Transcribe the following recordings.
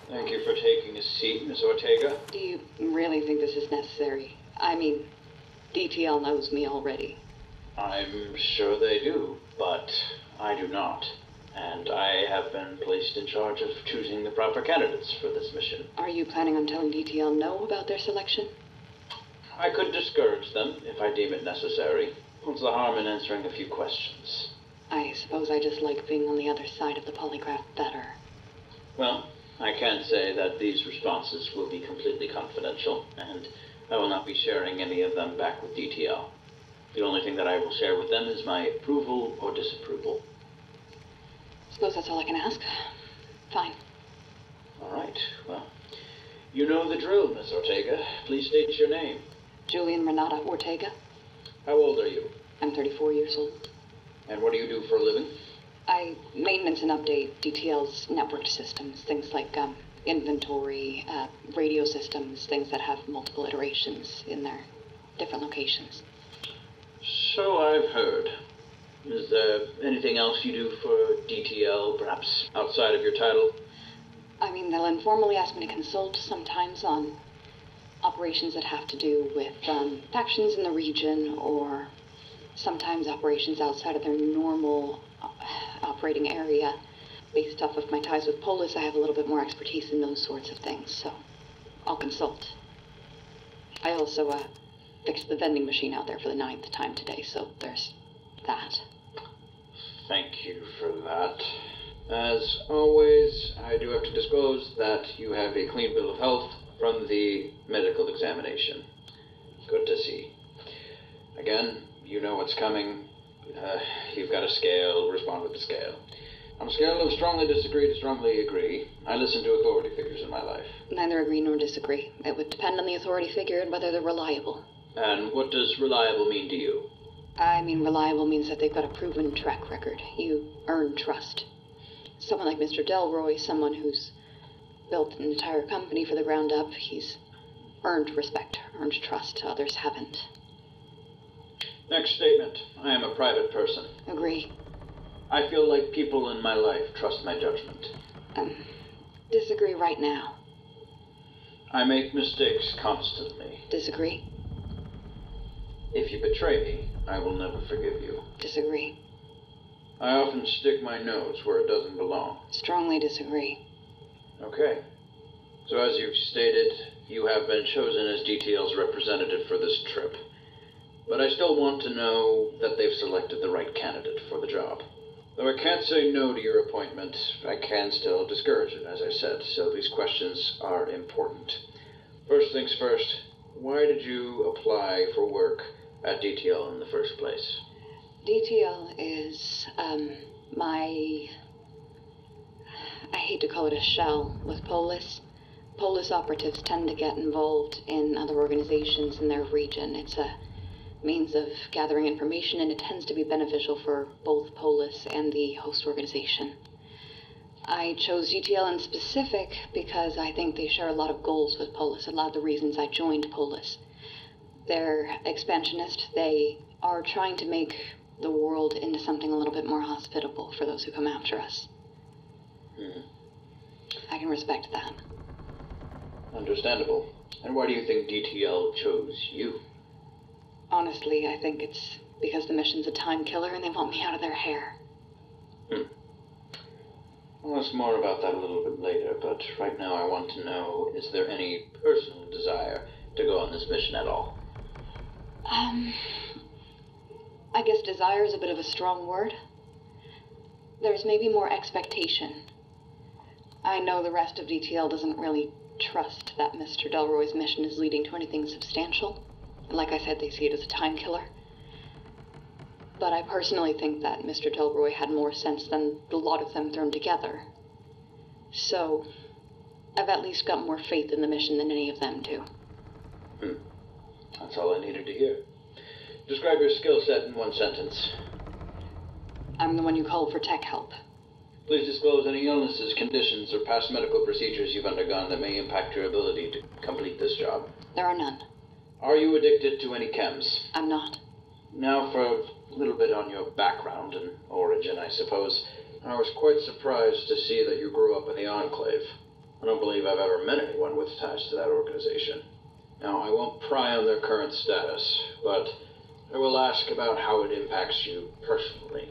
Thank you for taking a seat, Miss Ortega. Do you really think this is necessary? I mean, DTL knows me already. I'm sure they do, but I do not. And I have been placed in charge of choosing the proper candidates for this mission. Are you planning on telling DTL no about their selection? I could discourage them if I deem it necessary. What's the harm in answering a few questions? I suppose I just like being on the other side of the polygraph better. Well, I can say that these responses will be completely confidential, and I will not be sharing any of them back with DTL. The only thing that I will share with them is my approval or disapproval. Suppose that's all I can ask. Fine. All right, well, you know the drill, Miss Ortega. Please state your name. Julien Renata Ortega. How old are you? I'm 34 years old. And what do you do for a living? I maintenance and update DTL's networked systems, things like inventory, radio systems, things that have multiple iterations in their different locations. So I've heard. Is there anything else you do for DTL, perhaps outside of your title? I mean, they'll informally ask me to consult sometimes on operations that have to do with factions in the region, or sometimes operations outside of their normal operating area. Based off of my ties with Polis, I have a little bit more expertise in those sorts of things, so I'll consult. I also fixed the vending machine out there for the 9th time today, so there's that. Thank you for that. As always, I do have to disclose that you have a clean bill of health from the medical examination. Good to see. Again, you know what's coming. You've got a scale, respond with the scale. On a scale of strongly disagree to strongly agree, I listen to authority figures in my life. Neither agree nor disagree. It would depend on the authority figure and whether they're reliable. And what does reliable mean to you? I mean, reliable means that they've got a proven track record. You earn trust. Someone like Mr. Delroy, someone who's built an entire company for the ground up, he's earned respect, earned trust. Others haven't. Next statement. I am a private person. Agree. I feel like people in my life trust my judgment. Disagree right now. I make mistakes constantly. Disagree. If you betray me, I will never forgive you. Disagree. I often stick my nose where it doesn't belong. Strongly disagree. Okay. So as you've stated, you have been chosen as DTL's representative for this trip. But I still want to know that they've selected the right candidate for the job. Though I can't say no to your appointment, I can still discourage it, as I said, so these questions are important. First things first, why did you apply for work at DTL in the first place? DTL is, I hate to call it a shell with Polis. Polis operatives tend to get involved in other organizations in their region. It's a means of gathering information, and it tends to be beneficial for both Polis and the host organization. I chose DTL in specific because I think they share a lot of goals with Polis, a lot of the reasons I joined Polis. They're expansionist. They are trying to make the world into something a little bit more hospitable for those who come after us. I can respect that. Understandable. And why do you think DTL chose you? Honestly, I think it's because the mission's a time killer and they want me out of their hair. I'll ask more about that a little bit later, but right now I want to know, is there any personal desire to go on this mission at all? I guess desire is a bit of a strong word. There's maybe more expectation. I know the rest of DTL doesn't really trust that Mr. Delroy's mission is leading to anything substantial. Like I said, they see it as a time killer. But I personally think that Mr. Delroy had more sense than a lot of them thrown together. So, I've at least got more faith in the mission than any of them do. That's all I needed to hear. Describe your skill set in one sentence. I'm the one you called for tech help. Please disclose any illnesses, conditions, or past medical procedures you've undergone that may impact your ability to complete this job. There are none. Are you addicted to any chems? I'm not. Now for a little bit on your background and origin, I suppose. I was quite surprised to see that you grew up in the Enclave. I don't believe I've ever met anyone with ties to that organization. Now, I won't pry on their current status, but I will ask about how it impacts you personally.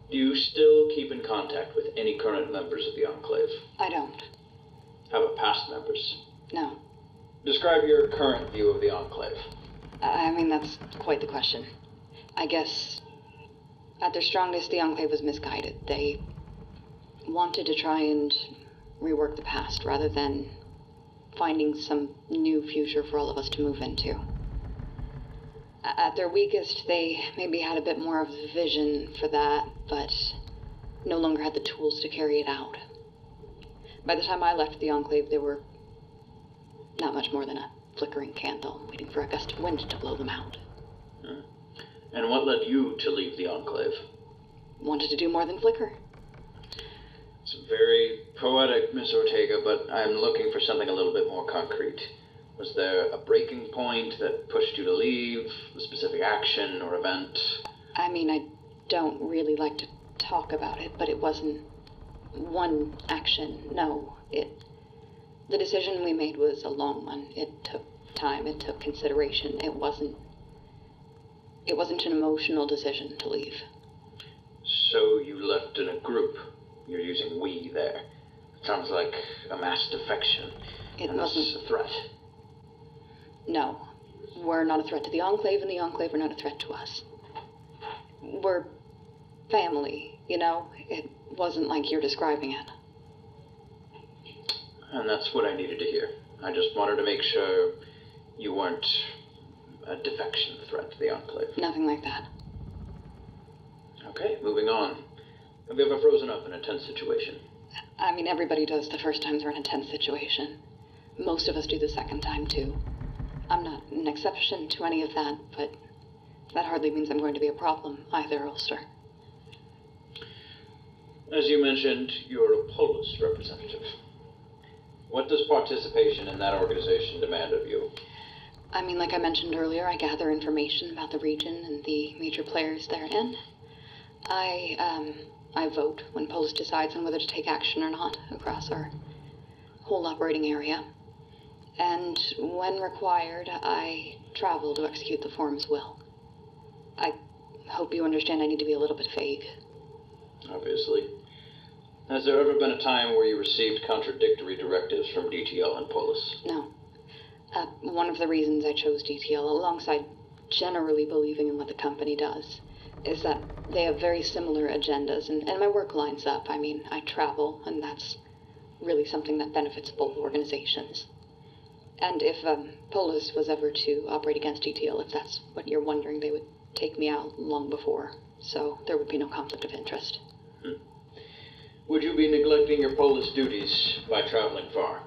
Do you still keep in contact with any current members of the Enclave? I don't. How about past members? No. Describe your current view of the Enclave. I mean, that's quite the question. I guess, at their strongest, the Enclave was misguided. They wanted to try and rework the past rather than finding some new future for all of us to move into. At their weakest, they maybe had a bit more of a vision for that, but no longer had the tools to carry it out. By the time I left the Enclave, they were not much more than a flickering candle, waiting for a gust of wind to blow them out. And what led you to leave the Enclave? Wanted to do more than flicker. It's very poetic, Miss Ortega, but I'm looking for something a little bit more concrete. Was there a breaking point that pushed you to leave, a specific action or event? I mean, I don't really like to talk about it, but it wasn't one action, no. The decision we made was a long one. It took time, it took consideration. It wasn't an emotional decision to leave. So you left in a group. You're using we there. It sounds like a mass defection. It wasn't a threat. No. We're not a threat to the Enclave, and the Enclave are not a threat to us. We're family, you know? It wasn't like you're describing it. And that's what I needed to hear. I just wanted to make sure you weren't a defection threat to the Enclave. Nothing like that. Okay, moving on. Have you ever frozen up in a tense situation? I mean, everybody does the first time they're in a tense situation. Most of us do the second time, too. I'm not an exception to any of that, but that hardly means I'm going to be a problem either, Ulster. As you mentioned, you're a Polis representative. What does participation in that organization demand of you? I mean, like I mentioned earlier, I gather information about the region and the major players therein. I vote when Polis decides on whether to take action or not across our whole operating area. And when required, I travel to execute the Forum's will. I hope you understand I need to be a little bit vague. Obviously. Has there ever been a time where you received contradictory directives from DTL and Polis? No. One of the reasons I chose DTL, alongside generally believing in what the company does, is that they have very similar agendas, and my work lines up. I mean, I travel, and that's really something that benefits both organizations. And if Polis was ever to operate against DTL, if that's what you're wondering, they would take me out long before, so there would be no conflict of interest. Would you be neglecting your Polis duties by traveling far?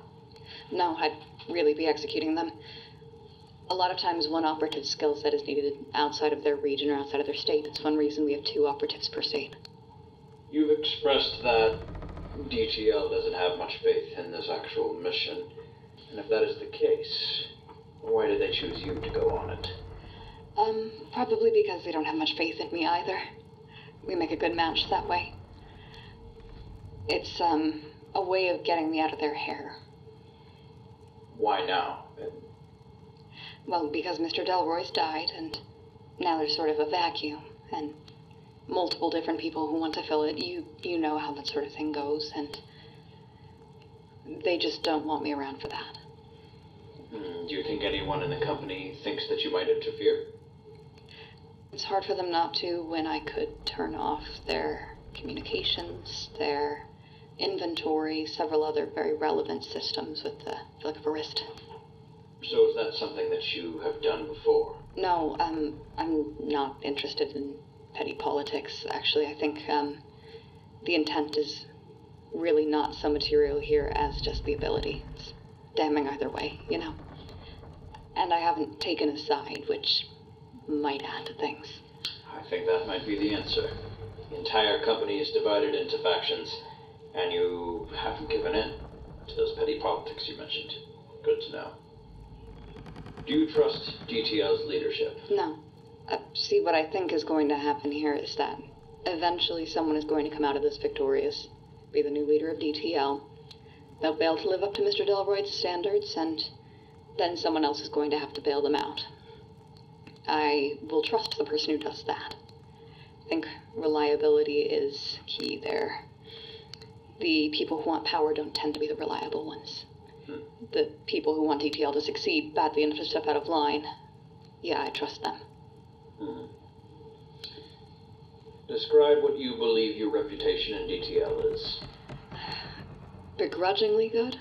No, I'd really be executing them. A lot of times one operative's skill set is needed outside of their region or outside of their state. That's one reason we have 2 operatives per state. You've expressed that DTL doesn't have much faith in this actual mission. And if that is the case, why did they choose you to go on it? Probably because they don't have much faith in me either. We make a good match that way. It's, a way of getting me out of their hair. Why now? Well, because Mr. Delroy's died, and now there's sort of a vacuum, and multiple different people who want to fill it. You know how that sort of thing goes, and they just don't want me around for that. Do you think anyone in the company thinks that you might interfere? It's hard for them not to when I could turn off their communications, their inventory, several other very relevant systems with the flick of a wrist. So is that something that you have done before? No, I'm not interested in petty politics. Actually, I think the intent is really not so material here as just the ability. It's damning either way, you know. And I haven't taken a side, which might add to things. I think that might be the answer. The entire company is divided into factions, and you haven't given in to those petty politics you mentioned. Good to know. Do you trust DTL's leadership? No. See, what I think is going to happen here is that eventually someone is going to come out of this victorious, be the new leader of DTL, They'll fail to live up to Mr. Delroyd's standards, and then someone else is going to have to bail them out. I will trust the person who does that. I think reliability is key there. The people who want power don't tend to be the reliable ones. The people who want DTL to succeed badly enough to step out of line, yeah, I trust them. Describe what you believe your reputation in DTL is. Begrudgingly good?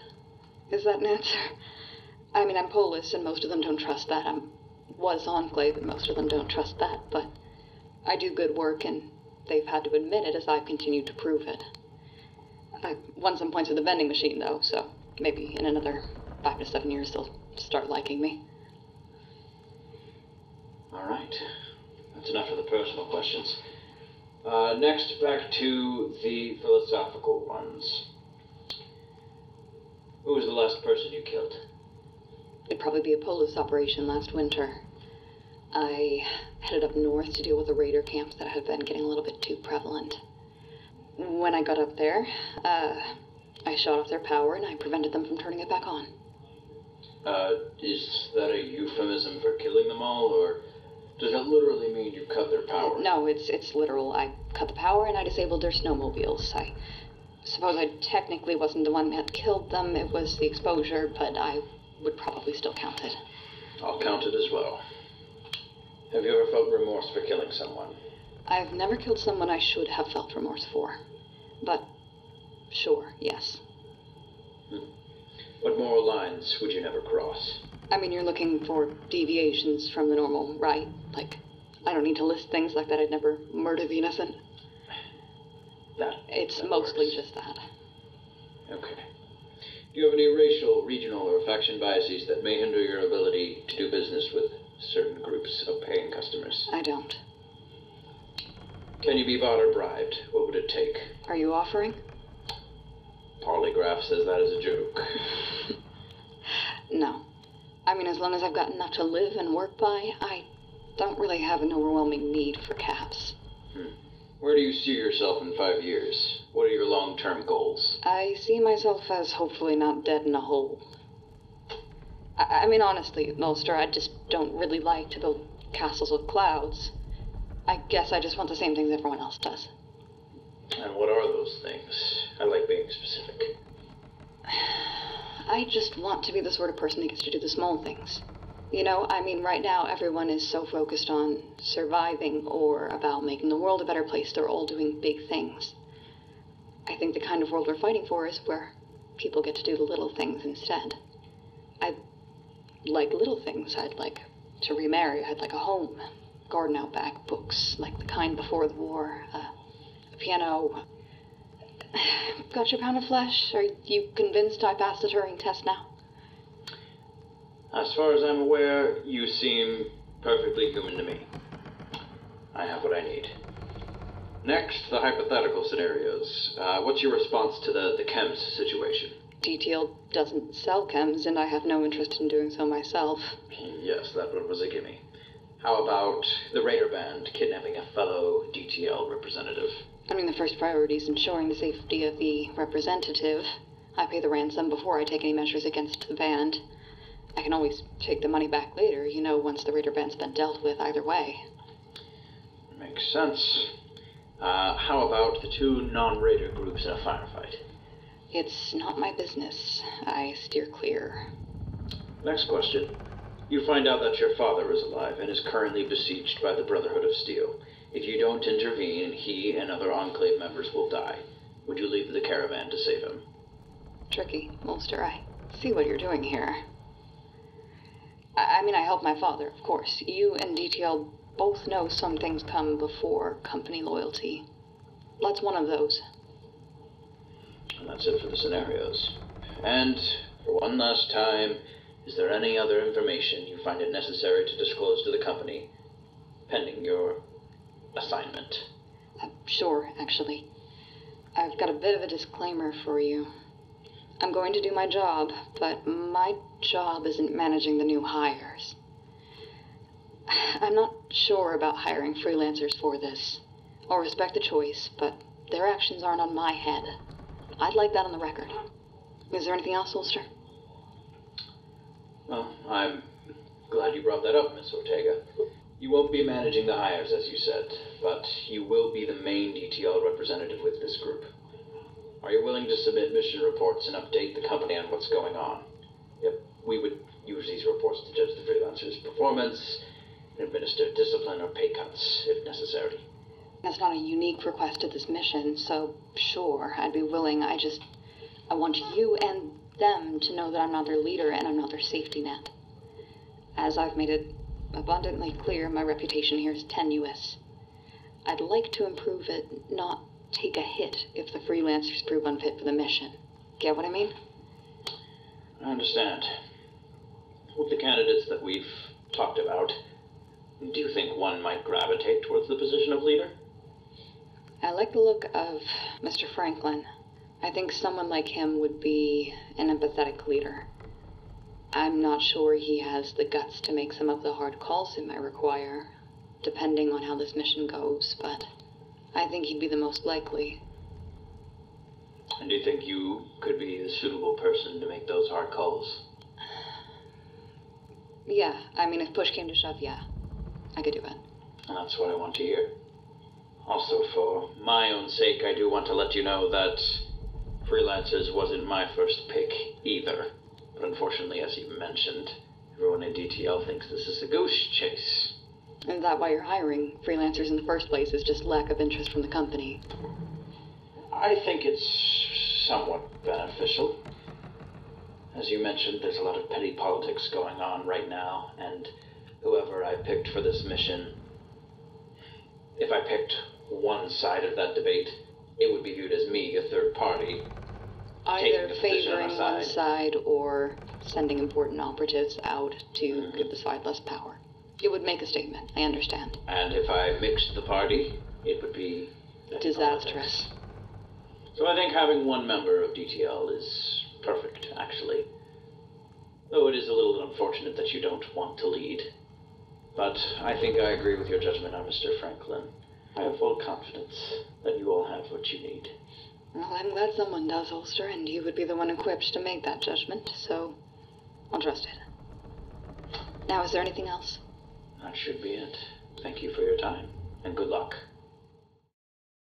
Is that an answer? I mean, I'm Polis, and most of them don't trust that. Was Enclave, and most of them don't trust that, but I do good work, and they've had to admit it as I've continued to prove it. I won some points with the vending machine, though, so maybe in another 5 to 7 years they'll start liking me. All right. That's enough of the personal questions. Next, back to the philosophical ones. Who was the last person you killed? It'd probably be a Polis operation last winter. I headed up north to deal with the raider camps that had been getting a little bit too prevalent. When I got up there, I shut off their power and I prevented them from turning it back on. Is that a euphemism for killing them all, or does that literally mean you cut their power? No, it's literal. I cut the power and I disabled their snowmobiles. I suppose I technically wasn't the one that killed them. It was the exposure, but I would probably still count it. I'll count it as well. Have you ever felt remorse for killing someone? I've never killed someone I should have felt remorse for. But, sure, yes. What moral lines would you never cross? I mean, you're looking for deviations from the normal, right? Like, I don't need to list things like that I'd never murder the innocent. It's mostly just that. Okay. Do you have any racial, regional, or faction biases that may hinder your ability to do business with certain groups of paying customers? I don't. Can you be bought or bribed? What would it take? Are you offering? Polygraph says that as a joke. No. I mean, as long as I've got enough to live and work by, I don't really have an overwhelming need for caps. Where do you see yourself in 5 years? What are your long-term goals? I see myself as hopefully not dead in a hole. I mean, honestly, Ulster, I just don't really like to build castles with clouds. I guess I just want the same things everyone else does. And what are those things? I like being specific. I just want to be the sort of person who gets to do the small things. You know, I mean, right now everyone is so focused on surviving or about making the world a better place. They're all doing big things. I think the kind of world we're fighting for is where people get to do the little things instead. I like little things. I'd like to remarry. I'd like a home, garden out back, books like the kind before the war, a piano. Got your pound of flesh? Are you convinced I passed the Turing test now? As far as I'm aware, you seem perfectly human to me. I have what I need. Next, the hypothetical scenarios. What's your response to the chems situation? DTL doesn't sell chems, and I have no interest in doing so myself. Yes, that one was a gimme. How about the Raider Band kidnapping a fellow DTL representative? I mean, the first priority is ensuring the safety of the representative. I pay the ransom before I take any measures against the band. I can always take the money back later, you know, once the Raider Band's been dealt with either way. Makes sense. How about the 2 non-Raider groups in a firefight? It's not my business. I steer clear. Next question. You find out that your father is alive and is currently besieged by the Brotherhood of Steel. If you don't intervene, he and other Enclave members will die. Would you leave the caravan to save him? Tricky, Ulster. I see what you're doing here. I mean, I help my father, of course. You and DTL both know some things come before company loyalty. That's one of those. And that's it for the scenarios. And, for one last time, is there any other information you find it necessary to disclose to the company, pending your assignment? Sure, actually. I've got a bit of a disclaimer for you. I'm going to do my job, but my job isn't managing the new hires. I'm not sure about hiring freelancers for this. I'll respect the choice, but their actions aren't on my head. I'd like that on the record. Is there anything else, Ulster? Well, I'm glad you brought that up, Miss Ortega. You won't be managing the hires, as you said, but you will be the main DTL representative with this group. Are you willing to submit mission reports and update the company on what's going on? Yep, we would use these reports to judge the freelancer's performance and administer discipline or pay cuts, if necessary. That's not a unique request to this mission, so sure, I'd be willing. I want you and them to know that I'm not their leader and I'm not their safety net. As I've made it abundantly clear, my reputation here is tenuous. I'd like to improve it, not take a hit if the freelancers prove unfit for the mission. Get what I mean? I understand. With the candidates that we've talked about, do you think one might gravitate towards the position of leader? I like the look of Mr. Franklin. I think someone like him would be an empathetic leader. I'm not sure he has the guts to make some of the hard calls it might require, depending on how this mission goes, but I think he'd be the most likely. And do you think you could be the suitable person to make those hard calls? Yeah, I mean, if push came to shove, yeah, I could do it. And that's what I want to hear. Also, for my own sake, I do want to let you know that freelancers wasn't my first pick either. But unfortunately, as you mentioned, everyone in DTL thinks this is a goose chase. Is that why you're hiring freelancers in the first place, is just lack of interest from the company? I think it's somewhat beneficial. As you mentioned, there's a lot of petty politics going on right now, and whoever I picked for this mission, if I picked one side of that debate, it would be viewed as me, a third party, either favoring one side or sending important operatives out to give the side less power. It would make a statement, I understand. And if I mixed the party, it would be disastrous. So I think having one member of DTL is perfect, actually. Though it is a little unfortunate that you don't want to lead. But I think I agree with your judgment on Mr. Franklin. I have full confidence that you all have what you need. Well, I'm glad someone does, Ulster, and you would be the one equipped to make that judgment, so I'll trust it. Now, is there anything else? That should be it. Thank you for your time, and good luck.